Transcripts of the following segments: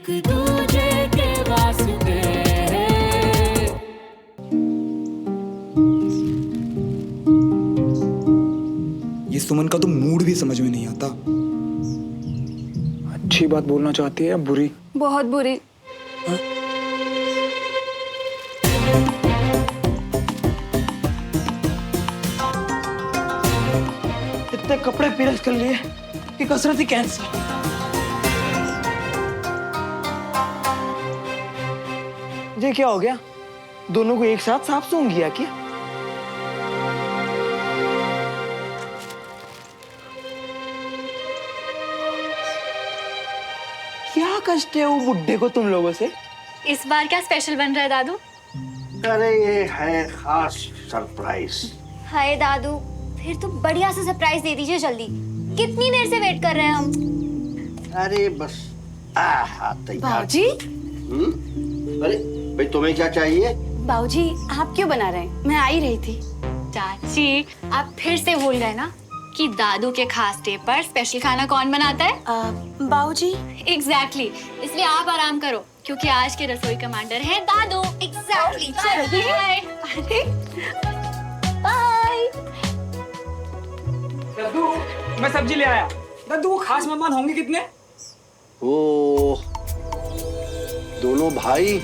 एक दूजे के वास्ते। ये सुमन का तो मूड भी समझ में नहीं आता। अच्छी बात बोलना चाहती है या बुरी? बहुत बुरी। इतने कपड़े प्रेस कर लिए कि कसरत ही कैंसिल। ये क्या हो गया? दोनों को एक साथ साफ सूंघ गया क्या? क्या कष्ट है वो बुड्ढे को तुम लोगों से? इस बार क्या स्पेशल बन रहा है दादू? अरे ये है खास सरप्राइज। हाय दादू, फिर तो बढ़िया से सरप्राइज दे दीजिए जल्दी। कितनी देर से वेट कर रहे हैं हम। अरे बस तैयार। बाबूजी, अरे भाई तुम्हें क्या चाहिए? बाबूजी आप क्यों बना रहे हैं? मैं आ ही रही थी। चाची, आप फिर से भूल गए ना कि दादू के खास डे पर स्पेशल खाना कौन बनाता है? बाबूजी एग्जैक्टली, इसलिए आप आराम करो क्योंकि आज के रसोई कमांडर हैं दादू। एग्जैक्टली। चलिए बाय। दद्दू, मैं सब्जी ले आया। दद्दू, वो खास मेहमान होंगे कितने? वो दोनों भाई,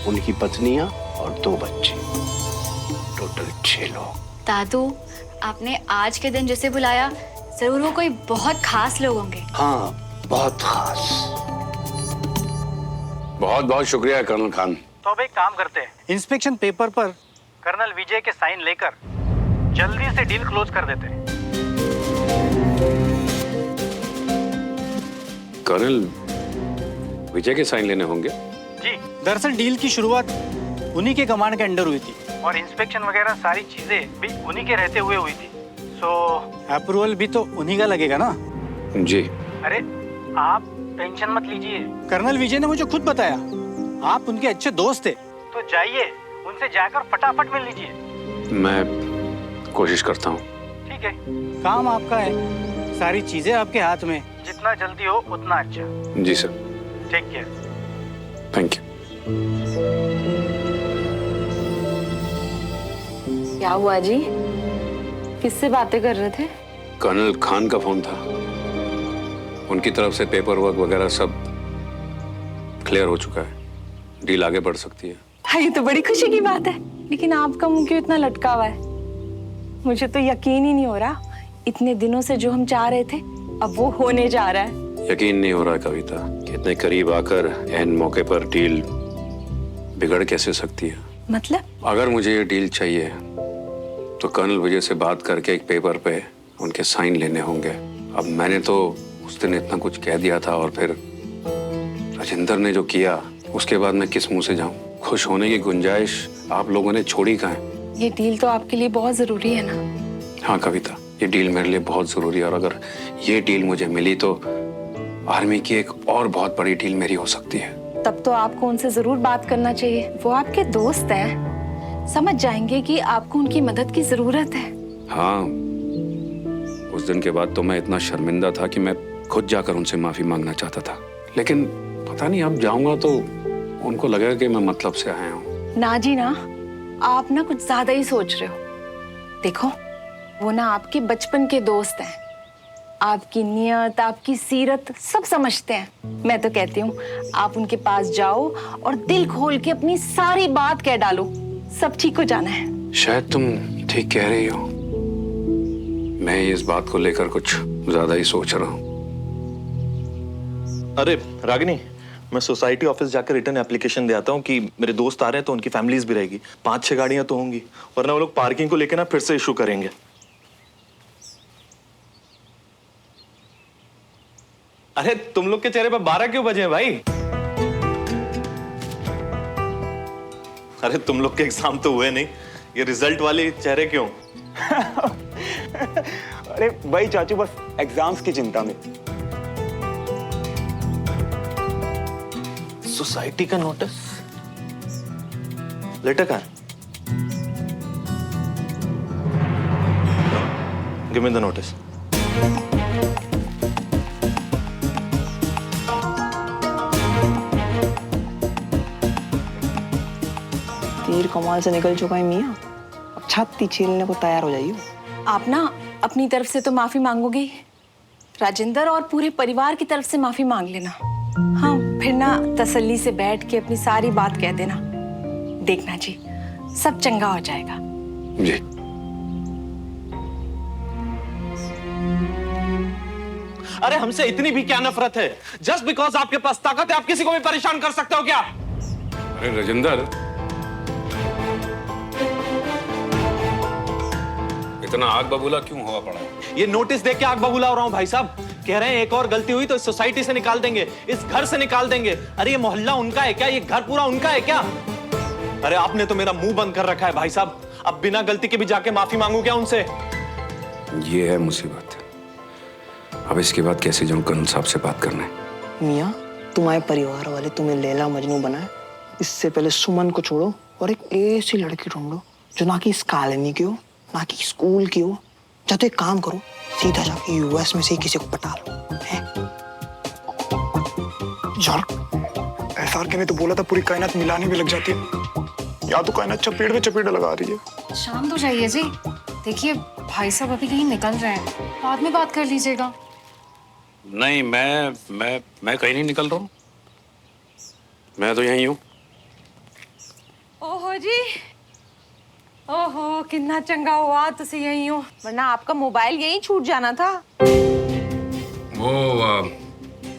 उनकी पत्नियां और 2 बच्चे, टोटल 6 लोग। दादू, आपने आज के दिन जिसे बुलाया जरूर वो कोई बहुत खास लोग होंगे। हाँ, बहुत खास। बहुत बहुत शुक्रिया कर्नल खान। तो अब एक काम करते हैं, इंस्पेक्शन पेपर पर कर्नल विजय के साइन लेकर जल्दी से डील क्लोज कर देते हैं। कर्नल विजय के साइन लेने होंगे? जी, दरअसल डील की शुरुआत उन्हीं के कमांड के अंडर हुई थी और इंस्पेक्शन वगैरह सारी चीजें भी उन्हीं के रहते हुए हुई थी। सो अप्रूवल भी तो उन्हीं का लगेगा ना? जी। अरे आप टेंशन मत लीजिए, कर्नल विजय ने मुझे खुद बताया आप उनके अच्छे दोस्त थे, तो जाइए उनसे जाकर फटाफट मिल लीजिए। मैं कोशिश करता हूँ। ठीक है, काम आपका है, सारी चीजें आपके हाथ में, जितना जल्दी हो उतना अच्छा। जी sir. Take care. Thank you. क्या हुआ जी? किससे बातें कर रहे थे? कर्नल खान का फोन था। उनकी तरफ से पेपर वर्क वगैरह सब क्लियर हो चुका है, डील आगे बढ़ सकती है। हाँ, ये तो बड़ी खुशी की बात है, लेकिन आपका मुंह क्यों इतना लटका हुआ है? मुझे तो यकीन ही नहीं हो रहा, इतने दिनों से जो हम चाह रहे थे अब वो होने जा रहा है। यकीन नहीं हो रहा कविता कि इतने करीब आकर एन मौके पर डील बिगड़ कैसे सकती है। मतलब? अगर मुझे ये डील चाहिए तो कर्नल विजय से बात करके एक पेपर पे उनके साइन लेने होंगे। अब मैंने तो उस दिन इतना कुछ कह दिया था और फिर राजेंद्र ने जो किया उसके बाद मैं किस मुंह से जाऊं? खुश होने की गुंजाइश आप लोगों ने छोड़ी कहाँ है? ये डील तो आपके लिए बहुत जरूरी है ना? हाँ कविता, ये डील मेरे लिए बहुत जरूरी है और अगर ये डील मुझे मिली तो आर्मी की एक और बहुत बड़ी डील मेरी हो सकती है। तब तो आपको उनसे जरूर बात करना चाहिए, वो आपके दोस्त हैं, समझ जाएंगे कि आपको उनकी मदद की जरूरत है। हाँ, उस दिन के बाद तो मैं इतना शर्मिंदा था कि मैं खुद जाकर उनसे माफी मांगना चाहता था, लेकिन पता नहीं अब जाऊंगा तो उनको लगेगा कि मैं मतलब से आया हूँ। ना जी ना, आप ना कुछ ज्यादा ही सोच रहे हो। देखो, वो ना आपके बचपन के दोस्त हैं, आपकी नियत, आपकी सीरत सब समझते हैं। मैं तो कहती हूँ आप उनके पास जाओ और दिल खोल के अपनी सारी बात कह डालो, सब ठीक हो जाना है। शायद तुम ठीक कह रही हो, मैं इस बात को लेकर कुछ ज्यादा ही सोच रहा हूँ। अरे रागिनी, मैं सोसाइटी ऑफिस जाकर रिटर्न एप्लीकेशन दे आता हूँ कि मेरे दोस्त आ रहे हैं तो उनकी फैमिलीज भी रहेगी, 5-6 गाड़ियां तो होंगी, वरना वो लोग पार्किंग को लेकर ना फिर से इशू करेंगे। अरे तुम लोग के चेहरे पर 12 क्यों बजे हैं भाई? अरे तुम लोग के एग्जाम तो हुए नहीं, ये रिजल्ट वाले चेहरे क्यों? अरे भाई चाचू, बस एग्जाम्स की चिंता में। सोसाइटी का नोटिस लेटर कहाँ? Give me the notice. तीर कमाल से निकल चुका है मियाँ, अब छाती छीलने को तैयार हो जाइए। आप ना अपनी तरफ से तो माफी मांगोगे ही, राजेंद्र और पूरे परिवार की तरफ से माफी मांग लेना। हाँ, फिर ना तसल्ली से बैठ के अपनी सारी बात कह देना। देखना जी, सब चंगा हो जाएगा। जी। अरे हमसे इतनी भी क्या नफरत है? जस्ट बिकॉज आपके पास ताकत है आप किसी को भी परेशान कर सकते हो क्या? अरे राजेंद्र, इतना आग बबूला क्यों हुआ पड़ा? ये नोटिस देख के आग बबूला हो रहा हूँ भाई साहब। कह रहे हैं एक और गलती हुई तो इस सोसाइटी से निकाल देंगे, इस घर से निकाल देंगे। अरे ये मोहल्ला उनका है क्या? ये घर पूरा उनका है क्या? अरे आपने तो मेरा मुंह बंद कर रखा है भाई साहब। अब बिना गलती के भी जाके माफी मांगू क्या उनसे? ये है मुसीबत। अब इसके बाद कैसे जाऊं कानून साहब से बात करने? मियाँ, तुम्हारे परिवार वाले तुम्हें लैला मजनू बनाए, इससे पहले सुमन को छोड़ो और एक ऐसी लड़की ढूंढो जो ना कि इस कॉलोनी की हो, ना कि स्कूल की हो। या तो एक काम करो, सीधा जाके यूएस में से किसी को पटा लो। यार एसआरके ने तो बोला था पूरी कायनात मिलाने भी लग जाती है, या तो कायनात चपेट में चपेट लगा रही है। शांत हो जाइए जी। देखिए भाई साहब अभी कहीं निकल रहे हैं, बाद में बात कर लीजिएगा। नहीं, मैं कहीं नहीं निकल रहा हूँ, मैं तो यहीं हूँ। ओहो जी, ओहो कितना चंगा हुआ तुसी यहीं हो, वरना आपका मोबाइल यहीं छूट जाना था। वो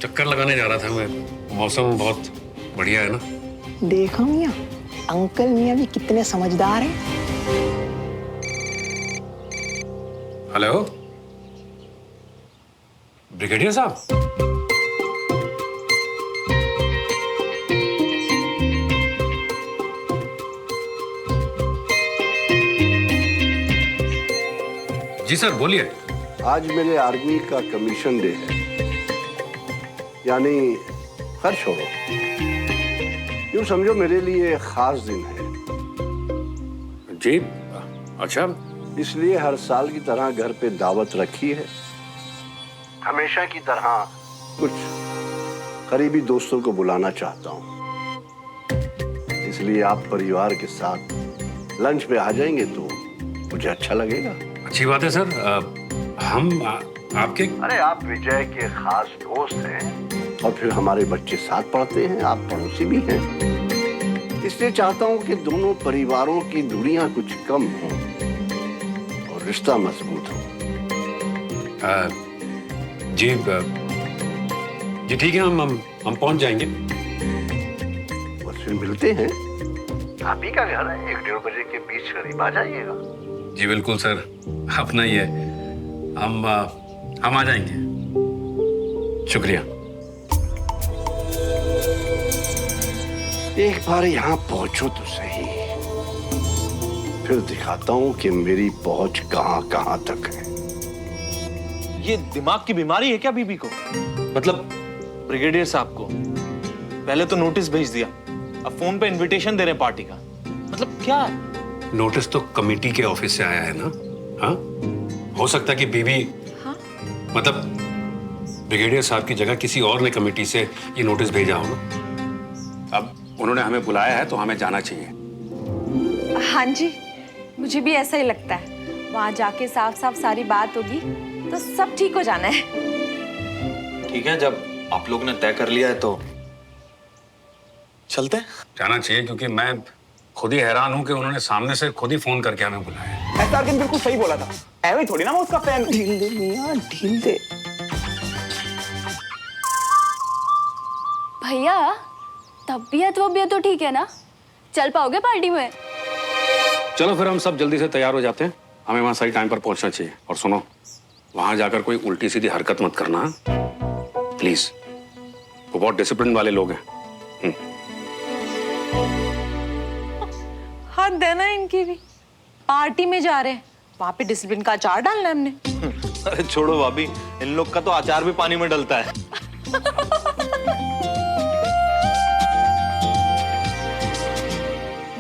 चक्कर लगाने जा रहा था मैं। मौसम बहुत बढ़िया है ना। देखो मियाँ, अंकल मियाँ भी कितने समझदार हैं। हेलो ब्रिगेडियर साहब। जी सर बोलिए। आज मेरे आर्मी का कमीशन डे है, यानी खैर छोड़ो, यूं समझो मेरे लिए खास दिन है। जी अच्छा। इसलिए हर साल की तरह घर पे दावत रखी है। हमेशा की तरह कुछ करीबी दोस्तों को बुलाना चाहता हूँ, इसलिए आप परिवार के साथ लंच पे आ जाएंगे तो मुझे अच्छा लगेगा। अच्छी बात है सर। हम आपके, अरे आप विजय के खास दोस्त हैं और फिर हमारे बच्चे साथ पढ़ते हैं, आप पड़ोसी भी हैं, इसलिए चाहता हूँ कि दोनों परिवारों की दूरियां कुछ कम हों और रिश्ता मजबूत हो। जी ठीक है, हम पहुंच जाएंगे। बस फिर मिलते हैं। आप ही का घर है, 1-1:30 बजे के बीच करीब आ जाइएगा। जी बिल्कुल सर, अपना ही है। हम आ जाएंगे। शुक्रिया। एक बार यहाँ पहुंचो तो सही, फिर दिखाता हूँ कि मेरी पहुंच कहाँ कहाँ तक है। ये दिमाग की बीमारी है क्या बीबी को? मतलब ब्रिगेडियर साहब को पहले तो नोटिस भेज दिया, अब फोन पे इनविटेशन दे रहे पार्टी का, मतलब क्या है? नोटिस तो कमेटी के ऑफिस से आया है ना। हाँ, हो सकता है कि बीबी, हाँ? मतलब ब्रिगेडियर साहब की जगह किसी और ने कमेटी से ये नोटिस भेजा हो ना। अब उन्होंने हमें बुलाया है तो हमें जाना चाहिए। हाँ जी, मुझे भी ऐसा ही लगता है। वहां जाके साफ साफ सारी बात होगी तो सब ठीक हो जाना है। ठीक है, जब आप लोग ने तय कर लिया है तो चलते हैं। जाना चाहिए, क्योंकि मैं खुद ही हैरान हूं कि उन्होंने सामने से खुद ही फोन करके हमें बुलाया। एसआरके ने बिल्कुल सही बोला था, ऐਵੇਂ थोड़ी ना मैं उसका फैन। ढील दे मियां, ढील दे। भैया तबीयत वबीयत तो ठीक है ना? चल पाओगे पार्टी में? चलो फिर हम सब जल्दी से तैयार हो जाते हैं, हमें वहां सही टाइम पर पहुंचना चाहिए। और सुनो, वहां जाकर कोई उल्टी सीधी हरकत मत करना प्लीज, वो बहुत डिसिप्लिन वाले लोग हैं। हद है ना इनकी भी, पार्टी में जा रहे हैं, वहां पे डिसिप्लिन का अचार डालना है हमने। अरे छोड़ो भाभी, इन लोग का तो अचार भी पानी में डलता है।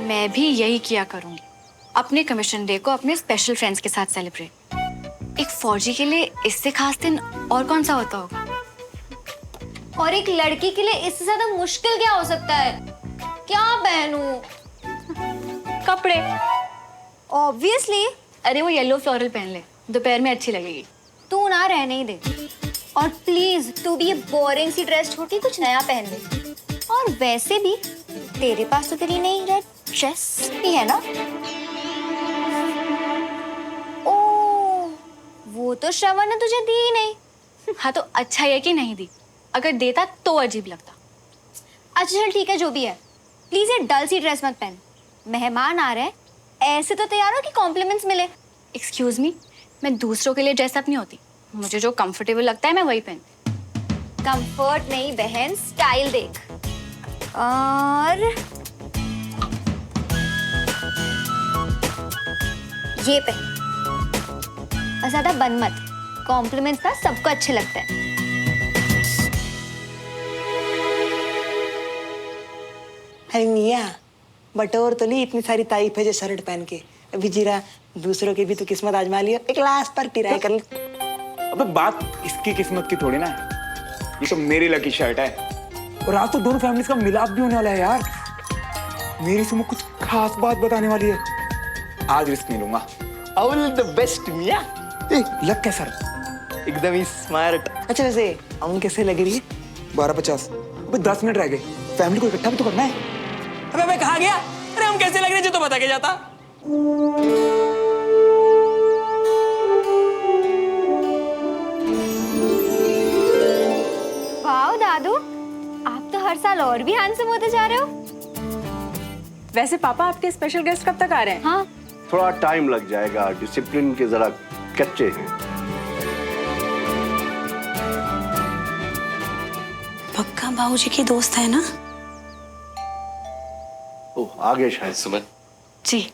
मैं भी यही किया करूंगी, अपने कमीशन डे को अपने स्पेशल फ्रेंड्स के साथ सेलिब्रेट। एक फौजी के लिए इससे खास दिन और कौन सा होता होगा? और एक लड़की के लिए इससे ज्यादा मुश्किल क्या हो सकता है? क्या बहनू? कपड़े। ऑब्वियसली। अरे वो येलो फ्लोरल पहन ले, दोपहर में अच्छी लगेगी। तू ना रहने ही दे। और प्लीज तू भी ये बोरिंग सी ड्रेस छोड़ के कुछ नया पहन ले। और वैसे भी तेरे पास तो तेरी नई रेड ड्रेस भी है ना। ओ, वो तो श्रवण ने तुझे दी ही नहीं। हाँ तो अच्छा है कि नहीं दी, अगर देता तो अजीब लगता। अच्छा चल ठीक है, जो भी है, प्लीज ये डल सी ड्रेस मत पहन। मेहमान आ रहे हैं, ऐसे तो तैयार हो कि कॉम्प्लीमेंट्स मिले। एक्सक्यूज मी, मैं दूसरों के लिए ड्रेसअप नहीं होती, मुझे जो कंफर्टेबल लगता है मैं वही पहनती। कंफर्ट नहीं बहन, स्टाइल देख। और ये पहन, और ज्यादा बन मत। कॉम्प्लीमेंट्स ना सबको अच्छे लगते हैं। अरे मिया, बटोर तो ली इतनी सारी तारीफ है जो शर्ट पहन के। अभी जीरा दूसरों की भी तो किस्मत आजमा लियो, एक लास्ट पर ट्राई कर ली। अबे बात इसकी किस्मत की थोड़ी ना है, ये तो मेरी लकी शर्ट है। और आज तो दोनों फैमिलीज का मिलाप भी होने वाला है यार। मेरी सुमो कुछ खास बात बताने वाली है, आज रिस्क नहीं लूंगा। ऑल द बेस्ट मिया। लग कैसा एकदम ही स्मार्ट। अच्छा वैसे हम कैसे लग रही है? 12:50। अबे 10 मिनट रह गए, फैमिली को इकट्ठा भी तो करना है। अबे मैं कहाँ गया? अरे हम कैसे लग रहे हैं जो तो बता के जाता। वाह दादू, आप तो हर साल और भी हैंडसम होते जा रहे हो। वैसे पापा आपके स्पेशल गेस्ट कब तक आ रहे हैं? हाँ, थोड़ा टाइम लग जाएगा, डिसिप्लिन के जरा कच्चे हैं। पक्का बाबूजी की दोस्त है ना? ओह, आगे शायद। सुमन, जी।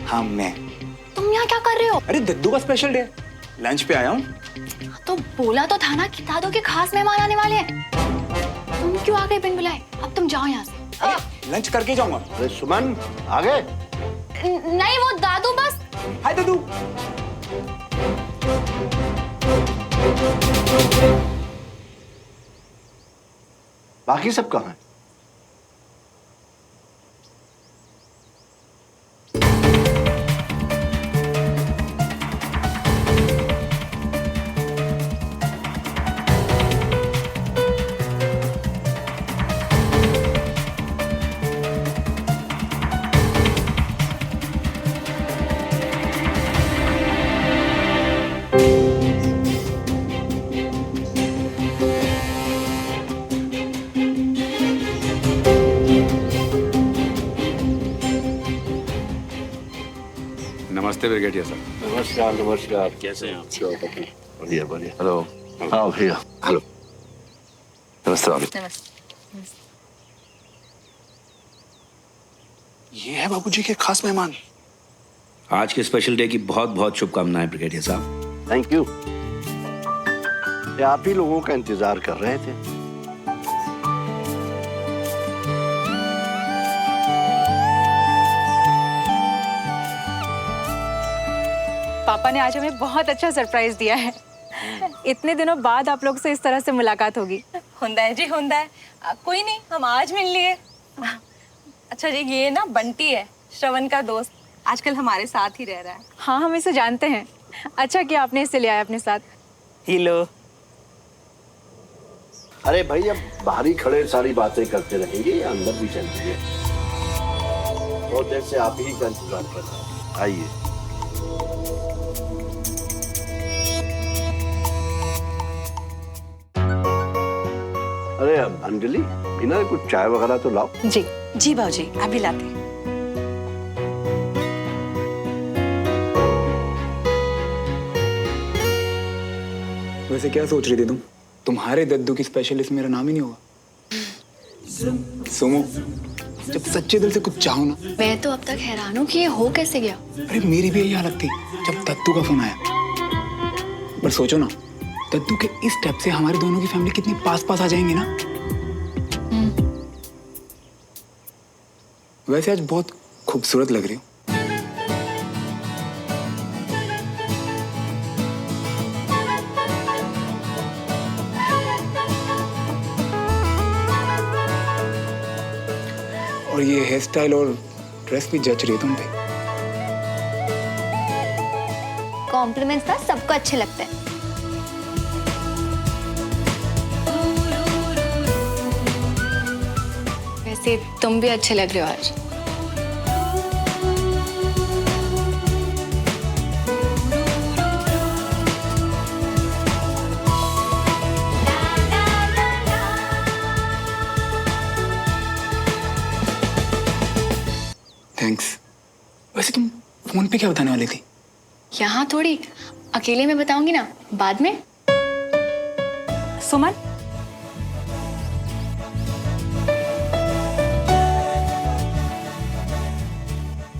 हाँ मैं। तुम यहाँ क्या कर रहे हो? अरे दद्दू का स्पेशल डे, लंच पे आया हूँ। तो बोला तो था ना कि दादू के खास मेहमान आने वाले हैं। तुम क्यों आ गए बिन बुलाए? अब तुम जाओ यहाँ से। लंच करके जाऊंगा। अरे सुमन, आगे। नहीं वो दादू बस। हाय दद्दू। बाकी सब कहाँ हैं? नमस्ते ब्रिगेडियर साहब। नमस्कार नमस्कार। कैसे हैं आप? बढ़िया बढ़िया। हेलो। हाँ भैया। हेलो। नमस्ते। ये है बाबूजी के खास मेहमान। आज के स्पेशल डे की बहुत बहुत शुभकामनाएं ब्रिगेडियर साहब। Thank you. आप ही लोगों का इंतजार कर रहे थे। पापा ने आज हमें बहुत अच्छा सरप्राइज दिया है। इतने दिनों बाद आप लोग से इस तरह से मुलाकात होगी। होंदा है जी, होंदा है। कोई नहीं, हम आज मिल लिए। अच्छा जी, ये ना बंटी है, श्रवण का दोस्त, आजकल हमारे साथ ही रह रहा है। हाँ, हम इसे जानते हैं। अच्छा किया आपने इसे ले आया अपने साथ। हेलो। अरे भाई, अब बाहर ही खड़े सारी बातें करते रहेंगे या अंदर भी चलेंगे? बहुत देर से आप ही का इंतजार कर रहा हूं। आइए। अरे अंजलि, इन्हें कुछ चाय वगैरह तो लाओ। जी जी बाबूजी, अभी लाते। वैसे क्या सोच रही थी तुम? तुम्हारे दद्दू की स्पेशलिस्ट मेरा नाम ही नहीं होगा। सुमो, जब सच्चे दिल से कुछ चाहो ना। मैं तो अब तक हैरान हूँ कि ये हो कैसे गया। अरे मेरी भी यही हालत थी जब दद्दू का फोन आया। पर सोचो ना, दद्दू के इस स्टेप से हमारे दोनों की फैमिली कितनी पास पास आ जाएंगी ना। वैसे आज बहुत खूबसूरत लग रही हो। ये हेयर स्टाइल और ड्रेस भी जच रही है तुम पे। कॉम्प्लीमेंट्स ना सबको अच्छे लगते हैं। वैसे तुम भी अच्छे लग रहे हो आज। थैंक्स। वैसे तुम फोन पे क्या बताने वाली थी? यहाँ थोड़ी, अकेले में बताऊंगी ना बाद में। सुमन,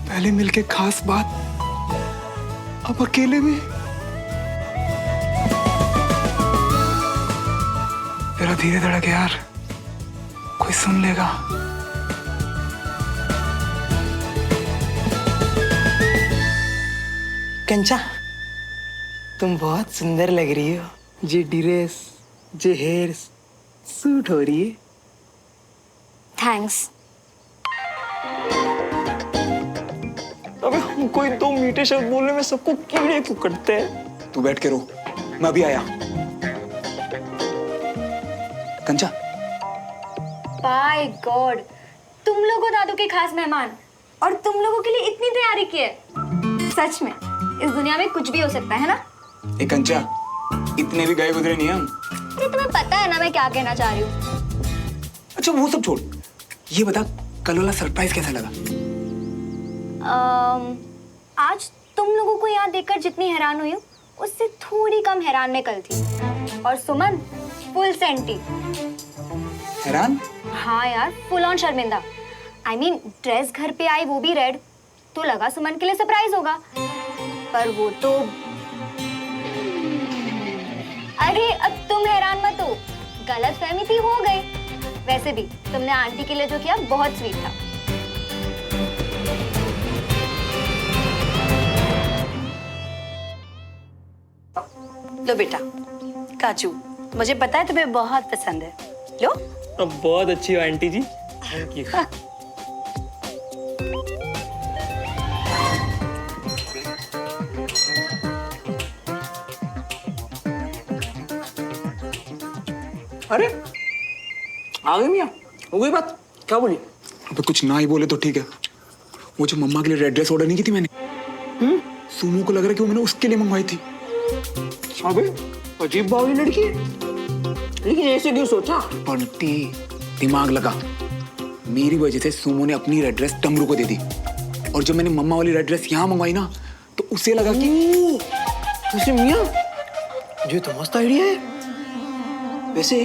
पहले मिलके खास बात, अब अकेले में। जरा धीरे धड़क यार, कोई सुन लेगा। कंचा, तुम बहुत सुंदर लग रही हो। जे ड्रेस, जे हेयर सूट हो रही है। थैंक्स। अबे हमको ही दो मीठे शब्द बोलने में सबको कीड़े क्यों कटते हैं? तू बैठ के रो, मैं अभी आया। कंचा, बाय गॉड, तुम लोग हो दादू के खास मेहमान और तुम लोगों के लिए इतनी तैयारी की है। सच में इस दुनिया में कुछ भी हो सकता है ना। ए कंचा, इतने भी गए गुजरे नहीं हम। अरे तुम्हें पता है ना मैं क्या कहना चाह रही हूँ। अच्छा वो सब छोड़, ये बता कल वाला सरप्राइज कैसा लगा? आज तुम लोगों को यहाँ देखकर जितनी हैरान हुई हूँ उससे थोड़ी कम हैरान मैं कल थी। और सुमन फुल सेंटी। हैरान? हाँ यार, फुल ऑन शर्मिंदा। I mean, ड्रेस घर पे आई वो भी रेड, तो लगा सुमन के लिए सरप्राइज होगा, पर वो तो। अरे अब तुम हैरान मत हो, गलतफहमी थी, हो गई। वैसे भी तुमने आंटी के लिए जो किया बहुत स्वीट था। लो बेटा, काजू मुझे पता है तुम्हें बहुत पसंद है। लो। अब बहुत अच्छी हो आंटी जी। Thank you. अरे आ गई मियाँ, हो गई बात? क्या बोली? अबे कुछ ना ही बोले तो ठीक है। वो जो मम्मा के लिए रेड ड्रेस ऑर्डर नहीं की थी मैंने, सुमो को लग रहा है कि वो मैंने उसके लिए मंगवाई थी। अबे अजीब बावली लड़की है, लेकिन ऐसे क्यों सोचा? बंटी, दिमाग लगा। मेरी वजह से सुमो ने अपनी रेड ड्रेस टमरू को दे दी, और जब मैंने मम्मा वाली रेड ड्रेस यहाँ मंगवाई ना, तो उसे लगा कि वैसे मियाँ ये तो मस्त आइडिया है। वैसे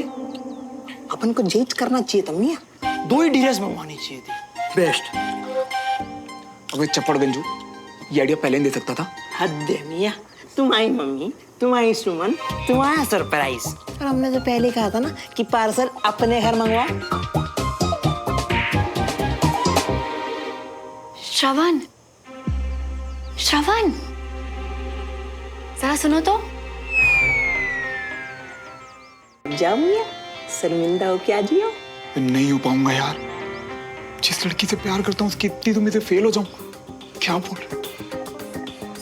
अपन को जेज करना चाहिए था मियाँ, 2 ही ड्रेस मंगवानी चाहिए थी। बेस्ट। अबे चप्पड़ गंजू, ये आइडिया पहले नहीं दे सकता था? हद है मियाँ, तुम आई मम्मी, तुम आई सुमन, तुम्हारा सरप्राइज। और हमने तो पहले कहा था ना कि पार्सल अपने घर मंगवा। श्रवण, श्रवण, जरा सुनो तो। जाओ मियाँ, शर्मिंदा हो क्या जियो? नहीं हो पाऊंगा यार, जिस लड़की से प्यार करता हूँ उसकी इतनी तो मुझे फेल हो जाऊं। क्या बोल रहे?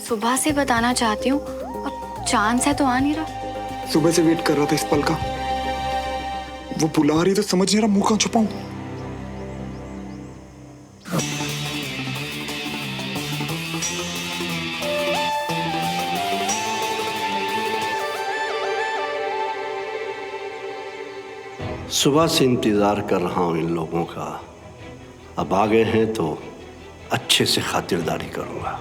सुबह से बताना चाहती हूँ, अब चांस है तो आ नहीं रहा। सुबह से वेट कर रहा था इस पल का, वो बुला रही तो समझ नहीं रहा मुंह कहाँ छुपाऊं। सुबह से इंतजार कर रहा हूं इन लोगों का, अब आ गए हैं तो अच्छे से खातिरदारी करूंगा।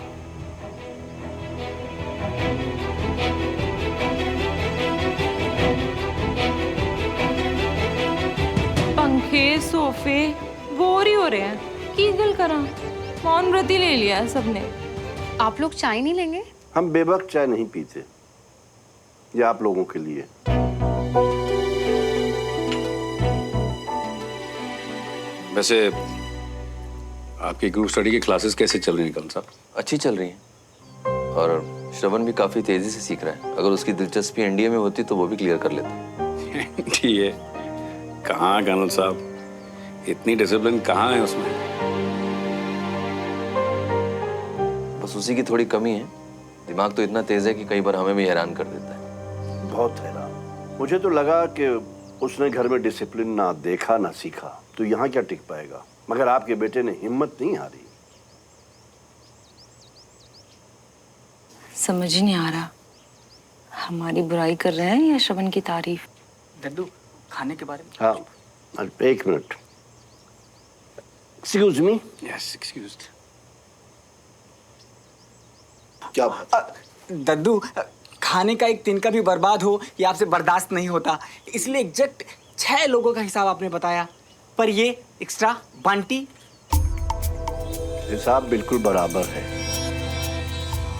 पंखे, सोफे बोर ही हो रहे हैं, की गल करा, मौन व्रत ही ले लिया है सबने। आप लोग चाय नहीं लेंगे? हम बेवक्त चाय नहीं पीते, ये आप लोगों के लिए। वैसे आपकी ग्रुप स्टडी की क्लासेस कैसे चल रही हैं कल साहब? अच्छी चल रही हैं और श्रवण भी काफी तेजी से सीख रहा है। अगर उसकी दिलचस्पी एनडीए में होती तो वो भी क्लियर कर लेता। ठीक है। कहाँ कर्नल साहब, इतनी डिसिप्लिन कहाँ है उसमें? उसी की थोड़ी कमी है। दिमाग तो इतना तेज है कि कई बार हमें भी हैरान कर देता है। बहुत हैरान। मुझे तो लगा कि उसने घर में डिसिप्लिन ना देखा ना सीखा, तो यहाँ क्या टिक पाएगा। मगर आपके बेटे ने हिम्मत नहीं हारी। समझ ही नहीं आ रहा, हमारी बुराई कर रहे हैं या श्रवण की तारीफ। दद्दू खाने के बारे में। हाँ, एक minute. Excuse me. Yes excused. क्या बात? दद्दू, खाने का एक तिनका भी बर्बाद हो ये आपसे बर्दाश्त नहीं होता, इसलिए एग्जैक्ट 6 लोगों का हिसाब आपने बताया, पर ये एक्स्ट्रा बंटी। हिसाब बिल्कुल बराबर है।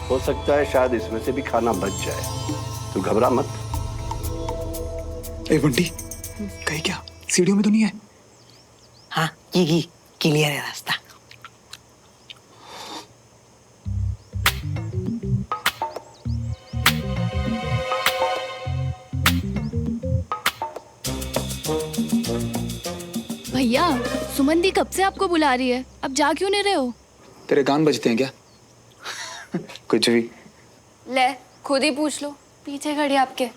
हो सकता है शायद इसमें से भी खाना बच जाए, तो घबरा मत। ए बंटी, कहीं क्या सीढ़ियों में तो नहीं है? हाँ, ये क्लियर है रास्ता। भैया, सुमन दी कब से आपको बुला रही है, अब जा क्यों नहीं रहे हो? तेरे कान बजते हैं क्या? कुछ भी। ले खुद ही पूछ लो, पीछे खड़ी आपके।